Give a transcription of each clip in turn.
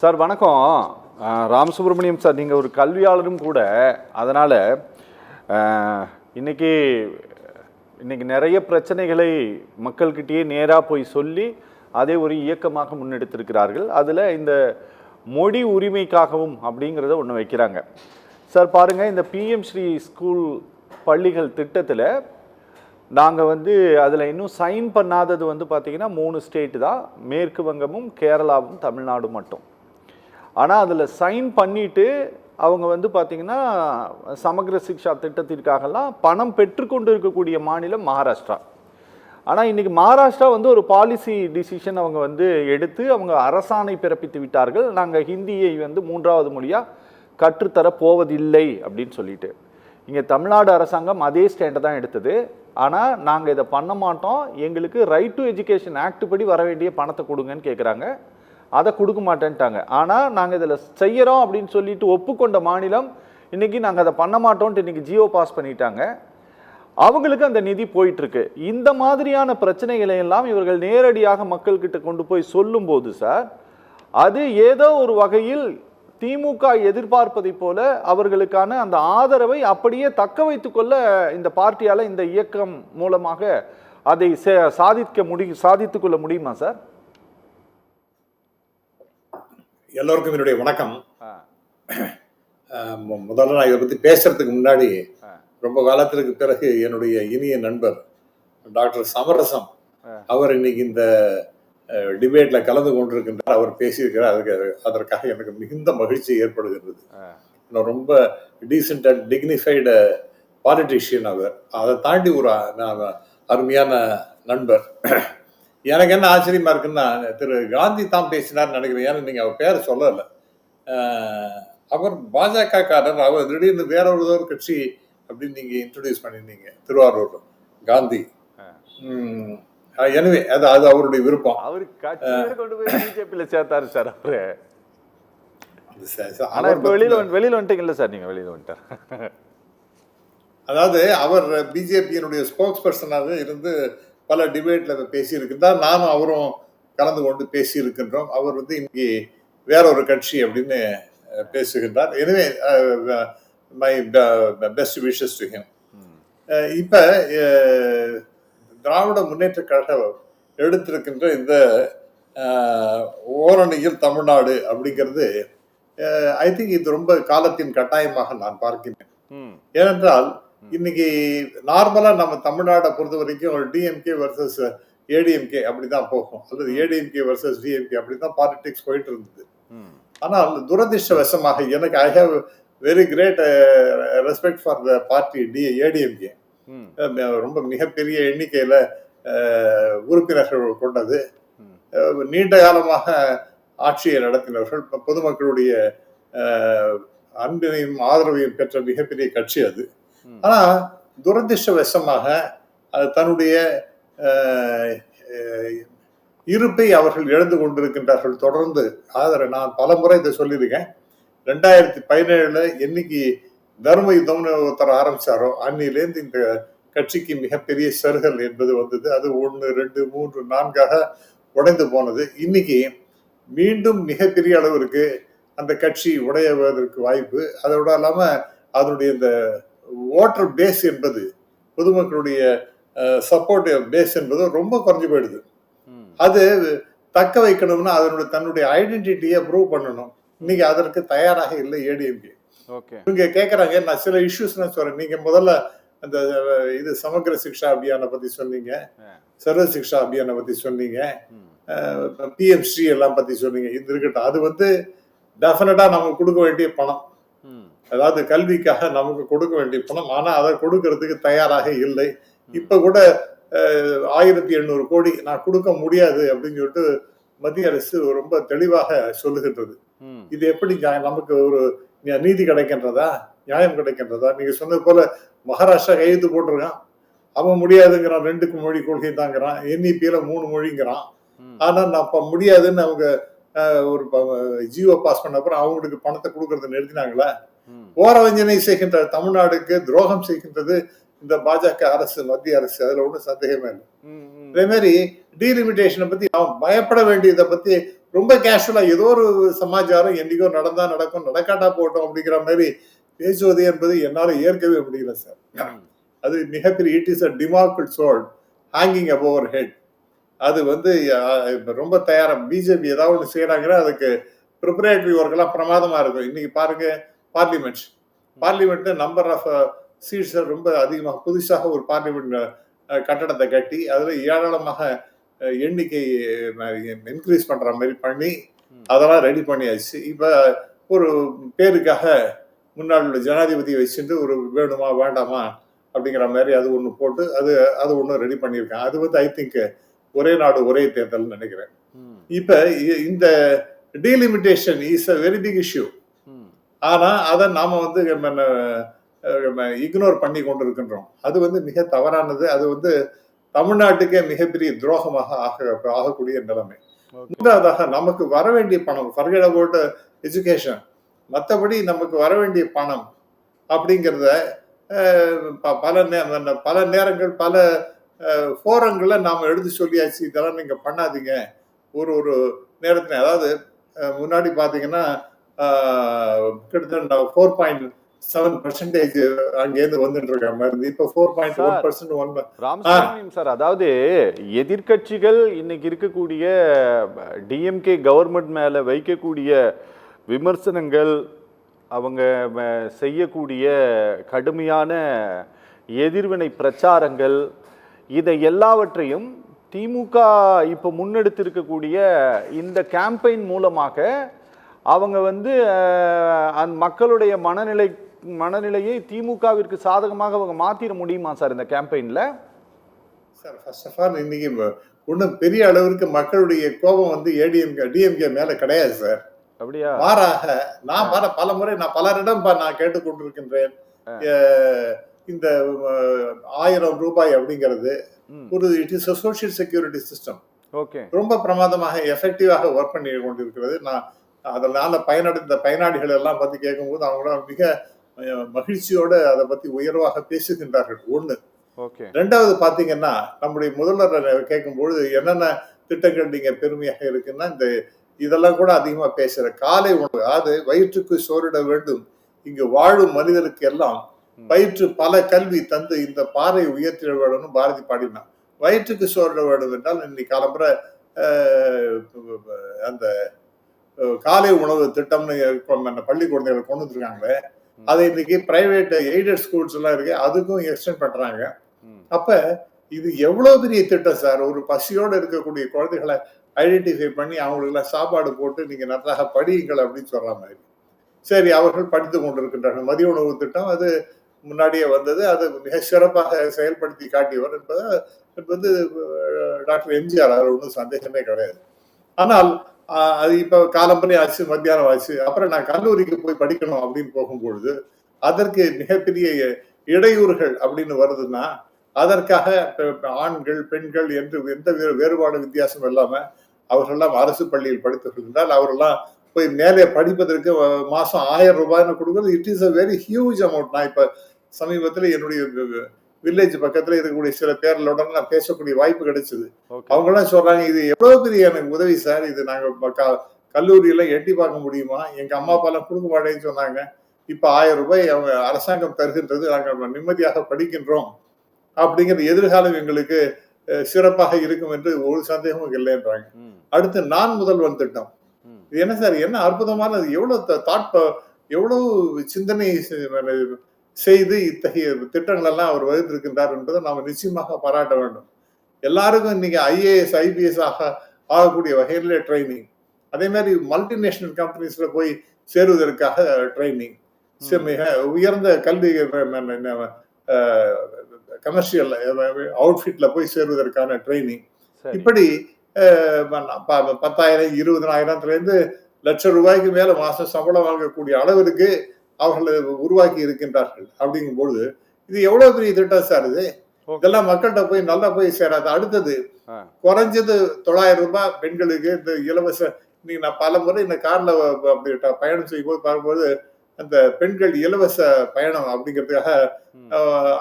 Sir வணக்கம். Ramasubramaniam sir, நீங்கள் ஒரு கல்வியாளரும் கூட. அதனால் இன்னைக்கு நிறைய பிரச்சனைகளை மக்கள்கிட்டயே நேராக போய் சொல்லி அதை ஒரு இயக்கமாக முன்னெடுத்திருக்கிறார்கள். அதில் இந்த மொழி உரிமைக்காகவும் அப்படிங்கிறத ஒன்று வைக்கிறாங்க. சார் பாருங்கள், இந்த பிஎம் ஸ்ரீ ஸ்கூல் பள்ளிகள் திட்டத்தில் நாங்கள் அதில் இன்னும் சைன் பண்ணாதது பார்த்திங்கன்னா 3 ஸ்டேட்டு தான், மேற்கு வங்கமும் கேரளாவும் தமிழ்நாடும் மட்டும். ஆனால் அதில் சைன் பண்ணிவிட்டு அவங்க பார்த்திங்கன்னா சமக்ர சிக்ஷா திட்டத்திற்காகலாம் பணம் பெற்றுக்கொண்டு இருக்கக்கூடிய மாநிலம் மகாராஷ்டிரா. ஆனால் இன்றைக்கி மகாராஷ்டிரா ஒரு பாலிசி டிசிஷன் அவங்க எடுத்து அவங்க அரசாணை பிறப்பித்து விட்டார்கள். நாங்கள் ஹிந்தியை 3வது மொழியாக கற்றுத்தர போவதில்லை அப்படின்னு சொல்லிட்டு. இங்கே தமிழ்நாடு அரசாங்கம் அதே ஸ்டாண்டை தான் எடுத்தது. ஆனால் நாங்கள் இதை பண்ண மாட்டோம், எங்களுக்கு ரைட் டு எஜுகேஷன் ஆக்ட் படி வர வேண்டிய பணத்தை கொடுங்கன்னு கேட்குறாங்க. அதை கொடுக்க மாட்டேன்ட்டாங்க. ஆனால் நாங்கள் இதில் செய்கிறோம் அப்படின்னு சொல்லிட்டு ஒப்புக்கொண்ட மாநிலம் இன்றைக்கி நாங்கள் அதை பண்ண மாட்டோன்ட்டு இன்றைக்கி ஜியோ பாஸ் பண்ணிட்டாங்க. அவங்களுக்கு அந்த நிதி போயிட்டுருக்கு. இந்த மாதிரியான பிரச்சனைகளை எல்லாம் இவர்கள் நேரடியாக மக்கள்கிட்ட கொண்டு போய் சொல்லும்போது சார், அது ஏதோ ஒரு வகையில் திமுக எதிர்பார்ப்பதை போல அவர்களுக்கான அந்த ஆதரவை அப்படியே தக்க வைத்துக்கொள்ள இந்த பார்ட்டியால், இந்த இயக்கம் மூலமாக அதை சாதித்துக் கொள்ள முடியுமா சார்? எல்லோருக்கும் என்னுடைய வணக்கம். முதல்ல நான் இதை பற்றி பேசுறதுக்கு முன்னாடி, ரொம்ப காலத்திற்கு பிறகு என்னுடைய இனிய நண்பர் டாக்டர் சமரசம் அவர் இன்னைக்கு இந்த டிபேட்ல கலந்து கொண்டிருக்கின்றார். அவர் பேசியிருக்கிறார். அதற்காக எனக்கு மிகுந்த மகிழ்ச்சி ஏற்படுகின்றது. ரொம்ப டீசென்ட் அண்ட் டிக்னிஃபைடு பாலிட்டிஷியன் அவர். அதை தாண்டி ஒரு அருமையான நண்பர். எனக்கு என்ன ஆச்சரியமா இருக்குன்னா, திரு காந்தி தான் பேசினார் நினைக்கிறேன். ஏன்னா நீங்க அவர் பேரை சொல்லலை. அவர் பாஜக காரர். அவர் திடீர்னு வேற ஒரு கட்சி அப்படின்னு நீங்க இன்ட்ரோடியூஸ் பண்ணிருந்தீங்க, திருவாரூர் காந்தி. எனவே அது அவருடைய விருப்பம். அவரு கொண்டு போய் பிஜேபியில சேர்த்தாரு சார். அவரு வெளியில வந்துட்டீங்கல்ல சார், நீங்க வெளியில வந்துட்டார். அதாவது அவர் பிஜேபியினுடைய ஸ்போக்ஸ் பர்சனாக இருந்து பல டிபேட்ல பேசியிருக்கின்றார். நானும் அவரும் கலந்து கொண்டு பேசியிருக்கின்றோம். அவர் இன்னைக்கு வேற ஒரு கட்சி அப்படின்னு பேசுகின்றார். எனவே my best wishes to him. இப்ப திராவிட முன்னேற்ற கழகம் எடுத்திருக்கின்ற இந்த ஓரணியில் தமிழ்நாடு அப்படிங்கிறது, ஐ திங்க் இது ரொம்ப காலத்தின் கட்டாயமாக நான் பார்க்கிறேன். ஏனென்றால் இன்னைக்கு நார்மலா நம்ம தமிழ்நாட்டை பொறுத்த வரைக்கும் டிஎம்கே வர்சஸ் ஏடிஎம்கே அப்படிதான் போகும், அல்லது ஏடிஎம்கே வர்சஸ் டிஎம்கே அப்படிதான் பாலிடிக்ஸ் போயிட்டு இருந்தது. ஆனால் துரதிருஷ்டவசமாக, எனக்கு I have very great respect for the party ADMK. ரொம்ப மிகப்பெரிய எண்ணிக்கையில உறுப்பினர்கள் கொண்டது, நீண்ட காலமாக ஆட்சியை நடத்தினவர்கள், பொதுமக்களுடைய அன்பினையும் ஆதரவையும் பெற்ற மிகப்பெரிய கட்சி அது. ஆனா துரதிருஷ்டவசமாக தன்னுடைய இருப்பை அவர்கள் இழந்து கொண்டிருக்கின்றார்கள் தொடர்ந்து. நான் பல முறை இதை சொல்லியிருக்கேன். 2017 என்னைக்கு தர்ம யுத்தம்னு ஒருத்தர் ஆரம்பிச்சாரோ அன்னிலேருந்து இந்த கட்சிக்கு மிகப்பெரிய சருகல் என்பது வந்தது. அது 1, 2, 3, 4ஆக உடைந்து போனது. இன்னைக்கு மீண்டும் மிகப்பெரிய அளவிற்கு அந்த கட்சி உடையவதற்கு வாய்ப்பு. அதோட இல்லாம அதனுடைய இந்த ஓட்டர் பேஸ் என்பது, பொதுமக்களுடைய சப்போர்ட் பேஸ் என்பது ரொம்ப குறைஞ்சு போயிடுது. அது தக்க வைக்கணும்னா தன்னுடைய ஐடென்டிட்டியை ப்ரூவ் பண்ணணும். இன்னைக்கு அதற்கு தயாராக இல்லை ஏடிஎம்கே. இவங்க கேட்கறாங்க. நான் சில இஷ்யூஸ் சொல்றேன். நீங்க முதல்ல அந்த இது சமக்ர சிக்ஷா அபியானை பத்தி சொன்னீங்க, சர்வ சிக்ஷா அபியானை பத்தி சொன்னீங்க, பிஎம் ஸ்ரீ எல்லாம் பத்தி சொன்னீங்க. இது இருக்கட்டும். அது டெஃபினட்டா நமக்கு கொடுக்க வேண்டிய பணம், அதாவது கல்விக்காக நமக்கு கொடுக்க வேண்டிய பணம். ஆனா அதை கொடுக்கறதுக்கு தயாராக இல்லை. இப்ப கூட 1700 கோடி நான் கொடுக்க முடியாது அப்படின்னு சொல்லிட்டு மத்திய அரசு ரொம்ப தெளிவாக சொல்லுகின்றது. இது எப்படி நமக்கு ஒரு நீதி கிடைக்கின்றதா, நியாயம் கிடைக்கின்றதா? நீங்க சொன்னது போல மகாராஷ்டிரா கையெழுத்து போட்டிருக்கான், அவன் முடியாதுங்கிறான். 2 மொழி கொள்கை தாங்கிறான், என்இபியில 3 மொழிங்கிறான். ஆனா நான் முடியாதுன்னு அவங்க ஒரு ஜியோ பாஸ் பண்ண அப்புறம் அவங்களுக்கு பணத்தை கொடுக்கறத நிறுத்தினாங்களா? ஓரவஞ்சனை செய்கின்ற தமிழ்நாடுக்கு துரோகம் செய்கின்றது இந்த பாஜக அரசு, மத்திய அரசு. அதுல ஒன்றும் சந்தேகமே இல்லை. அதே மாதிரி டீலிமிட்டேஷனை பத்தி அவன் பயப்பட வேண்டியதை பத்தி ரொம்ப கேஷுவலா ஏதோ ஒரு சமாச்சாரம் என்னைக்கோ நடந்தா நடக்கும், நடக்காட்டா போட்டோம் அப்படிங்கிற மாதிரி பேசுவது என்பது என்னால ஏற்கவே முடியல சார். அது மிகப்பெரிய it is a Damocles sword hanging above our head. அது வந்து இப்ப ரொம்ப தயாரா பிஜேபி ஏதாவது ஒன்று செய்யறாங்கன்னா அதுக்கு ப்ரிப்பரேட்டரி ஒர்க் எல்லாம் பிரமாதமா இருக்கும். இன்னைக்கு பாருங்க பார்லிமெண்ட் நம்பர் ஆஃப் சீட்ஸ் ரொம்ப அதிகமாக புதுசாக ஒரு பார்லிமெண்ட் கட்டடத்தை கட்டி அதுல ஏராளமாக எண்ணிக்கை இன்க்ரீஸ் பண்ற மாதிரி பண்ணி அதெல்லாம் ரெடி பண்ணியாச்சு. இப்ப ஒரு பேருக்காக முன்னாள் ஜனாதிபதியை வச்சுட்டு ஒரு வேணுமா வேண்டாமா அப்படிங்கிற மாதிரி அது ஒன்று போட்டு அது ஒன்று ரெடி பண்ணியிருக்காங்க. அது வந்து ஐ திங்க் ஒரே நாடு ஒரே தேர்தல் நினைக்கிறேன். இப்ப இந்த delimitation is a very big issue. ஆனா அதை நாம வந்து இக்னோர் பண்ணி கொண்டிருக்கின்றோம். அது வந்து மிக தவறானது. அது வந்து தமிழ்நாட்டுக்கே மிகப்பெரிய துரோகமாக ஆகக்கூடிய நிலைமை. மூன்றாவதாக நமக்கு வர வேண்டிய பணம், forget about எஜுகேஷன், மற்றபடி நமக்கு வர வேண்டிய பணம் அப்படிங்கிறத பல நேரங்கள் பல ஃபோரங்களை நாம எடுத்து சொல்லியாச்சு. இதெல்லாம் நீங்க பண்ணாதீங்க. ஒரு நேரத்துல அதாவது முன்னாடி பாத்தீங்கன்னா கிட்டத்தட்ட 4.7% அங்கேருந்து வந்துட்டு இருக்க மாதிரி இப்ப 4.1%. ராமசுப்ரமணியம் சார், அதாவது எதிர்கட்சிகள் இன்னைக்கு இருக்கக்கூடிய டிஎம்கே கவர்மெண்ட் மேல வைக்கக்கூடிய விமர்சனங்கள், அவங்க செய்யக்கூடிய கடுமையான எதிர்வினை பிரச்சாரங்கள், இதை எல்லாவற்றையும் திமுக இப்போ முன்னெடுத்திருக்கக்கூடிய இந்த கேம்பெயின் மூலமாக அவங்க வந்து அந்த மக்களுடைய மனநிலையை திமுகவிற்கு சாதகமாக அவங்க மாத்திர முடியுமா சார் இந்த கேம்பெயின்ல? சார் ஃபர்ஸ்ட் ஆஃப் ஆல் இன்னைக்கு ஒன்றும் பெரிய அளவிற்கு மக்களுடைய கோபம் வந்து டிஎம்கே மேல கிடையாது சார். அப்படியா? மாறாக நான் பல முறை பலரிடம் நான் கேட்டுக்கொண்டிருக்கின்றேன். இந்த 1000 ரூபாய் அப்படிங்கிறது ஒரு it is social security system. ரொம்ப பிரமாதமாக எஃபெக்டிவாக ஒர்க் பண்ணி கொண்டிருக்கிறது. நான் அதனால பயனடைந்த பயனாளிகள் எல்லாம் பத்தி கேட்கும்போது அவங்கள மிக மகிழ்ச்சியோட அதை பத்தி உயர்வாக பேசுகின்றார்கள். ஒண்ணு. ரெண்டாவது பாத்தீங்கன்னா நம்முடைய முதல்வர் கேட்கும்பொழுது என்னென்ன திட்டங்கள் நீங்க பெருமையாக இருக்குன்னா இதெல்லாம் கூட அதிகமா பேசுற காலை உணவு, அதாவது வயிற்றுக்கு சோறிட வேண்டும், இங்கு வாழும் மனிதருக்கு எல்லாம் வயிற்று பல கல்வி தந்து இந்த பாறை உயர்த்திட வேண்டும் பாரதி பாடினான். வயிற்றுக்கு சோறிட வேண்டும் என்றால் இன்னைக்கு காலம்புற அந்த காலை உணவு திட்டம்னு பள்ளி குழந்தைகளை கொண்டு வந்துருக்காங்களே, அதை இன்னைக்கு பிரைவேட் எய்டட் ஸ்கூல்ஸ் எல்லாம் இருக்கு, அதுக்கும் எக்ஸ்டெண்ட் பண்றாங்க. அப்ப இது எவ்வளவு பெரிய திட்டம் சார். ஒரு பசியோடு இருக்கக்கூடிய குழந்தைகளை ஐடென்டிஃபை பண்ணி அவங்களுக்கு எல்லாம் சாப்பாடு போட்டு நீங்க நன்றாக படியுங்கள் அப்படின்னு சொல்ற மாதிரி. சரி, அவர்கள் படித்து கொண்டிருக்கின்றார்கள். மதிய உணவு திட்டம் அது முன்னாடியே வந்தது. அது மிக சிறப்பாக செயல்படுத்தி காட்டியவர் என்பது டாக்டர் எம்ஜிஆர். அதில் ஒன்றும் சந்தேகமே கிடையாது. ஆனால் அது இப்ப காலம்பரை ஆச்சு, மத்தியானம் ஆச்சு, அப்புறம் நான் கல்லூரிக்கு போய் படிக்கணும் அப்படின்னு போகும்பொழுது அதற்கு மிகப்பெரிய இடையூறுகள் அப்படின்னு வருதுன்னா அதற்காக ஆண்கள் பெண்கள் என்று எந்த வேறுபாடு வித்தியாசம் இல்லாம அவர்களெல்லாம் அரசு பள்ளியில் படித்திருக்கின்றால் அவரெல்லாம் போய் மேலே படிப்பதற்கு மாசம் 1000 ரூபாய்னு கொடுக்குறது it is a very huge amount. நான் இப்ப சமீபத்தில் என்னுடைய வில்லேஜ் பக்கத்துல இருக்கக்கூடிய சில பேர்களோட நான் பேசக்கூடிய வாய்ப்பு கிடைச்சது. அவங்க எல்லாம் சொல்றாங்க, இது எவ்வளவு பெரிய எனக்கு உதவி சார், இது நாங்க கல்லூரியில எட்டி பார்க்க முடியுமா, எங்க அம்மா அப்பா எல்லாம் கொடுக்க மாட்டேன்னு சொன்னாங்க, இப்ப 1000 ரூபாய் அவங்க அரசாங்கம் தருகின்றது, நாங்கள் நிம்மதியாக படிக்கின்றோம், அப்படிங்கிற எதிர்காலம் எங்களுக்கு சிறப்பாக இருக்கும் என்று ஒரு சந்தேகமும் இல்லைன்றாங்க. அடுத்து நான் முதல்வன் திட்டம், இது என்ன சார், என்ன அற்புதமானது, எவ்வளவு சிந்தனை செய்து இத்தகைய திட்டங்கள் எல்லாம் அவர் வகுத்திருக்கின்றார் என்பதை நாம் நிச்சயமாக பாராட்ட வேண்டும். எல்லாருக்கும் இன்னைக்கு IAS IPS ஆகக்கூடிய வகையில ட்ரைனிங், அதே மாதிரி மல்டிநேஷனல் கம்பெனிஸ்ல போய் சேருவதற்காக ட்ரைனிங், மிக உயர்ந்த கல்வி கமர்ஷியல் அவுட்ஃபிட்ல போய் சேருவதற்கான ட்ரைனிங், இப்படி 10,000 20,000 லட்சம் ரூபாய்க்கு மேல மாசம் சம்பளம் வாங்கக்கூடிய அளவிற்கு அவர்களை உருவாக்கி இருக்கின்றார்கள். அப்படிங்கும்போது இது எவ்வளவு பெரிய திட்டம் சார். இதெல்லாம் மக்கள்கிட்ட போய் நல்லா போய் சேராது. அடுத்தது குறைஞ்சது 900 ரூபாய் பெண்களுக்கு இந்த இலவச. நீங்க நான் பல முறை இந்த கார்ல அப்படி பயணம் செய்யும் போது பார்க்கும்போது அந்த பெண்கள் இலவச பயணம் அப்படிங்கிறதுக்காக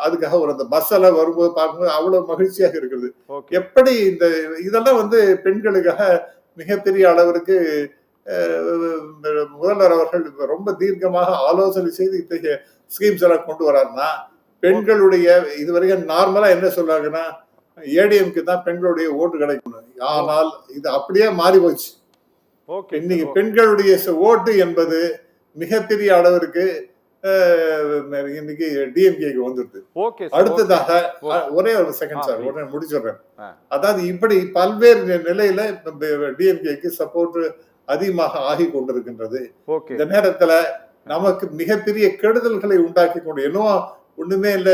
அதுக்காக ஒரு அந்த பஸ் எல்லாம் வரும்போது பார்க்கும்போது அவ்வளவு மகிழ்ச்சியாக இருக்குது. எப்படி இதெல்லாம் பெண்களுக்காக மிகப்பெரிய அளவிற்கு முதல்வர் அவர்கள் ரொம்ப தீர்க்கமாக ஆலோசனை செய்து இத்தகைய ஸ்கீம்ஸ் எல்லாம் கொண்டு வராருன்னா, பெண்களுடைய இதுவரைக்கும் நார்மலா என்ன சொல்றாங்கன்னா, ஏடிஎம்க்கு தான் பெண்களுடைய ஓட்டு கிடைக்கும். ஆனால் இது அப்படியே மாறி போச்சு. இன்னைக்கு பெண்களுடைய ஓட்டு என்பது மிகப்பெரிய அளவிற்கு இன்னைக்கு டிஎம்கேக்கு வந்துருது. அடுத்ததாக ஒரே ஒரு செகண்ட் சார், உடனே முடிச்சிடுறேன். அதாவது இப்படி பல்வேறு நிலையில டிஎம்கேக்கு சப்போர்ட் அதிகமாக ஆகி கொண்டிருக்கின்றது. இந்த நேரத்துல நமக்கு மிகப்பெரிய கெடுதல்களை உண்டாக்கி கொண்டு என்னவோ ஒண்ணுமே இல்ல,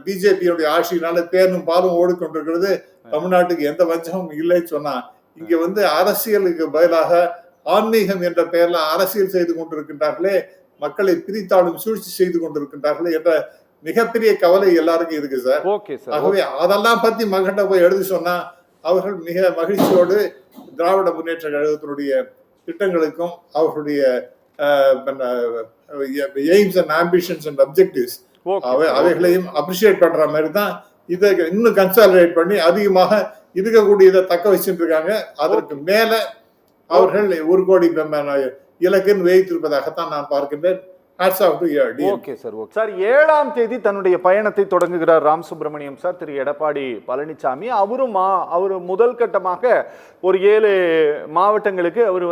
பிஜேபியுடைய ஆட்சியினால தேனும் பாலும் ஓடிக்கொண்டிருக்கிறது, தமிழ்நாட்டுக்கு எந்த வஞ்சமும் இல்லைன்னு சொன்னா, இங்க அரசியலுக்கு பதிலாக ஆன்மீகம் என்ற பெயர்ல அரசியல் செய்து கொண்டிருக்கின்றார்களே, மக்களை பிரித்தாளும் சூழ்ச்சி செய்து கொண்டிருக்கின்றார்களே என்ற மிகப்பெரிய கவலை எல்லாருக்கும் இருக்கு சார். ஆகவே அதெல்லாம் பத்தி மகன்கிட்ட போய் எழுதி சொன்னா அவர்கள் மிக மகிழ்ச்சியோடு திராவிட முன்னேற்ற கழகத்தினுடைய திட்டங்களுக்கும் அவர்களுடைய aims and ambitions and objectives அவைகளையும் அப்ரிஷியேட் பண்ற மாதிரி தான் இதை இன்னும் கன்சாலிடேட் பண்ணி அதிகமாக இருக்கக்கூடியதை தக்க வச்சுட்டு இருக்காங்க. அதற்கு மேல அவர்கள் 1 கோடி இலக்குன்னு வைத்திருப்பதாகத்தான் நான் பார்க்கின்றேன். சார் 7ஆம் தேதி தன்னுடைய பயணத்தை தொடங்குகிறார் ராம் சுப்பிரமணியம் சார், திரு எடப்பாடி பழனிசாமி. அவரு முதல் கட்டமாக ஒரு 7 மாவட்டங்களுக்கு அவர்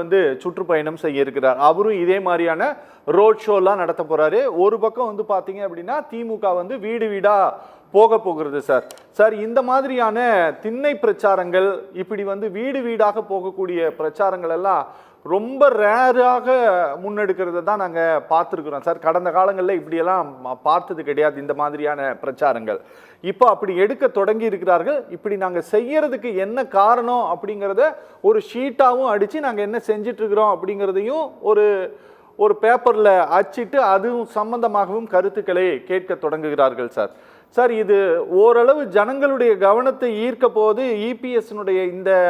சுற்றுப்பயணம் செய்ய இருக்கிறார். அவரும் இதே மாதிரியான ரோட் ஷோலாம் நடத்த போறாரு. ஒரு பக்கம் பாத்தீங்க அப்படின்னா திமுக வீடு வீடா போகிறது சார். இந்த மாதிரியான திண்ணை பிரச்சாரங்கள், இப்படி வீடு வீடாக போகக்கூடிய பிரச்சாரங்கள் எல்லாம் ரொம்ப ரேராக முன்னெடுக்கிறத தான் நாங்கள் பார்த்துருக்குறோம் சார். கடந்த காலங்களில் இப்படியெல்லாம் பார்த்தது கிடையாது இந்த மாதிரியான பிரச்சாரங்கள். இப்போ அப்படி எடுக்க தொடங்கி இருக்கிறார்கள். இப்படி நாங்கள் செய்யறதுக்கு என்ன காரணம் அப்படிங்கிறத ஒரு ஷீட்டாகவும் அடித்து நாங்கள் என்ன செஞ்சிட்ருக்கிறோம் அப்படிங்கிறதையும் ஒரு பேப்பரில் அச்சிட்டு அதுவும் சம்பந்தமாகவும் கருத்துக்களை கேட்க தொடங்குகிறார்கள் சார். இது ஓரளவு ஜனங்களுடைய கவனத்தை ஈர்க்க போது இபிஎஸ்னுடைய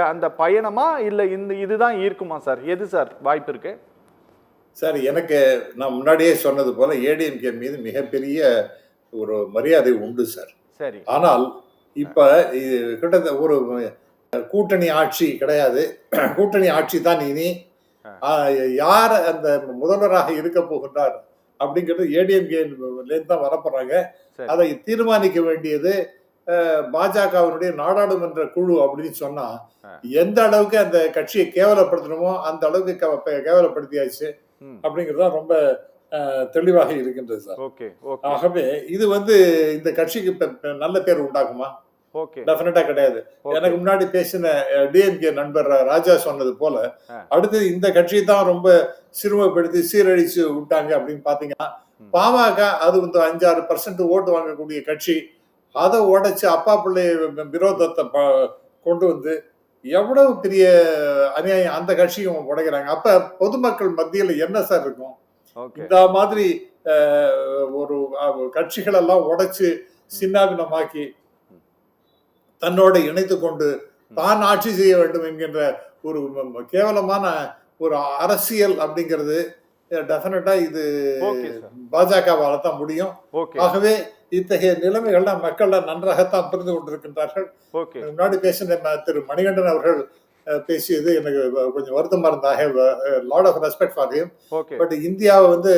அந்த பயணமா இல்லை இதுதான் ஈர்க்குமா சார்? எது சார் வாய்ப்பு இருக்கு சார்? எனக்கு நான் முன்னாடியே சொன்னது போல ஏடிஎம்கே மீது மிகப்பெரிய ஒரு மரியாதை உண்டு சார். சரி. ஆனால் இப்ப கிட்டத்தட்ட ஒரு கூட்டணி ஆட்சி கிடையாது. கூட்டணி ஆட்சி தான் இனி. யார் அந்த முதல்வராக இருக்க போகின்றார் அப்படிங்கிறது ஏடிஎம்கேலேருந்து தான் வரப்போறாங்க. அதை தீர்மானிக்க வேண்டியது பாஜகவினுடைய நாடாளுமன்ற குழு அப்படின்னு சொன்னா, எந்த அளவுக்கு அந்த கட்சியை கேவலப்படுத்தணுமோ அந்த அளவுக்கு கேவலப்படுத்தியாச்சு அப்படிங்கிறது ரொம்ப தெளிவாக இருக்கின்றது சார். ஆகவே இது இந்த கட்சிக்கு நல்ல பேர் உண்டாக்குமா? டெஃபினட்டா கிடையாது. எனக்கு முன்னாடி பேசின டிஎம்கே நண்பர் ராஜா சொன்னது போல, அடுத்து இந்த கட்சியை தான் ரொம்ப சிறுமைப்படுத்தி சீரழிச்சு விட்டாங்க அப்படின்னு பாத்தீங்கன்னா, பாமக அது 5-6% ஓட்டு வாங்கக்கூடிய கட்சி. அதை உடைச்சு அப்பா பிள்ளை விரோதத்தை கொண்டு எவ்வளவு பெரிய அநியாயம் அந்த கட்சியும் உடைக்கிறாங்க. அப்ப பொதுமக்கள் மத்தியில் என்ன சார் இருக்கும்? இந்த மாதிரி ஒரு கட்சிகள் எல்லாம் உடைச்சு சின்னாபின்னமாக்கி தன்னோட இணைத்து கொண்டு தான் ஆட்சி செய்ய வேண்டும் என்கின்ற ஒரு கேவலமான ஒரு அரசியல் அப்படிங்கிறது டெஃபினட்டா இது பாஜகவால தான் முடியும். ஆகவே இத்தகைய நிலைமைகள்லாம் மக்கள் நன்றாகத்தான் புரிந்து கொண்டிருக்கின்றார்கள். முன்னாடி பேசின திரு மணிகண்டன் அவர்கள் பேசியது எனக்கு கொஞ்சம் வருத்தமா இருந்தாங்க. Lot of respect for him. But இந்தியாவை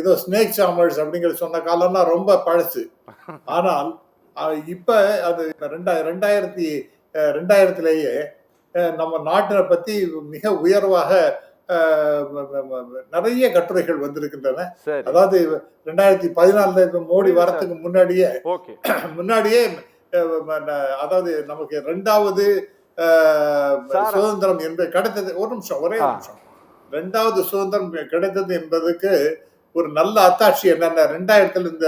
ஏதோ ஸ்னேக் சாமர்ஸ் அப்படிங்கிறது சொன்ன காலம்லாம் ரொம்ப பழசு. ஆனால் இப்ப அது 2000 நம்ம நாட்டினை பத்தி மிக உயர்வாக நிறைய கட்டுரைகள் வந்திருக்கின்றன. அதாவது 2014 மோடி வரத்துக்கு முன்னாடியே அதாவது நமக்கு 2வது சுதந்திரம் என்பது கிடைத்தது. ஒரே நிமிஷம் 2வது சுதந்திரம் கிடைத்தது என்பதுக்கு ஒரு நல்ல அத்தாட்சி என்னன்னா, 2000 இந்த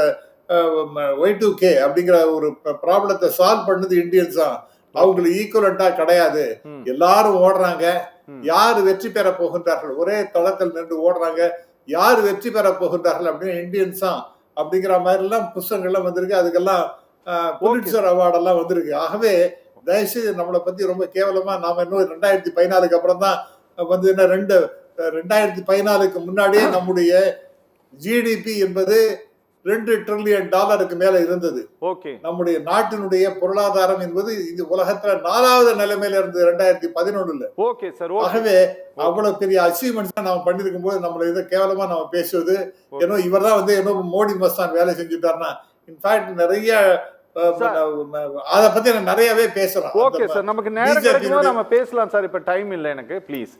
Y2K அப்படிங்கிற ஒரு ப்ராப்ளத்தை சால்வ் பண்ணது இந்தியன்ஸ் தான். அவங்களுக்கு ஈக்குவலண்டா கிடையாது. எல்லாரும் ஓடுறாங்க. யாரு வெற்றி பெற போகின்றார்கள்? ஒரே தளத்தில் நின்று ஓடுறாங்க. யாரு வெற்றி பெற போகின்றார்கள் அப்படின்னு இந்தியன்ஸ் தான் அப்படிங்கிற மாதிரி எல்லாம் புத்தகங்கள்லாம் வந்திருக்கு. அதுக்கெல்லாம் புலிட்சர் அவார்டெல்லாம் வந்திருக்கு. ஆகவே தயவுசெய்து நம்மளை பத்தி ரொம்ப கேவலமா நாம இன்னும் 2014 அப்புறம் தான் என்ன 2014 முன்னாடியே நம்முடைய ஜிடிபி என்பது 2 ட்ரில்லியன் டாலருக்கு மேல இருந்தது. ஓகே. நம்முடைய நாட்டினுடைய பொருளாதாரம் என்பது இது உலகத்துல 4வது நிலைமையில இருந்து 2011. Okay sir. ஓகே. ஆகவே அவ்வளவு பெரிய அச்சீவ்மெண்ட்ஸ் நாம பண்ணிருக்கும் போது நம்மள இதை கேவலமா நம்ம பேசுவது, ஏன்னோ இவர்தான் வந்து ஏன்னோ மோடி மஸ்தான் வேலை செஞ்சுட்டாருன்னா, இன்ஃபேக்ட் நிறைய அத பத்தி நிறையவே பேசலாம். ஓகே சார், நமக்கு நேரம் கிடைக்கும்போது நம்ம பேசலாம் சார். இப்ப டைம் இல்லை எனக்கு, ப்ளீஸ்.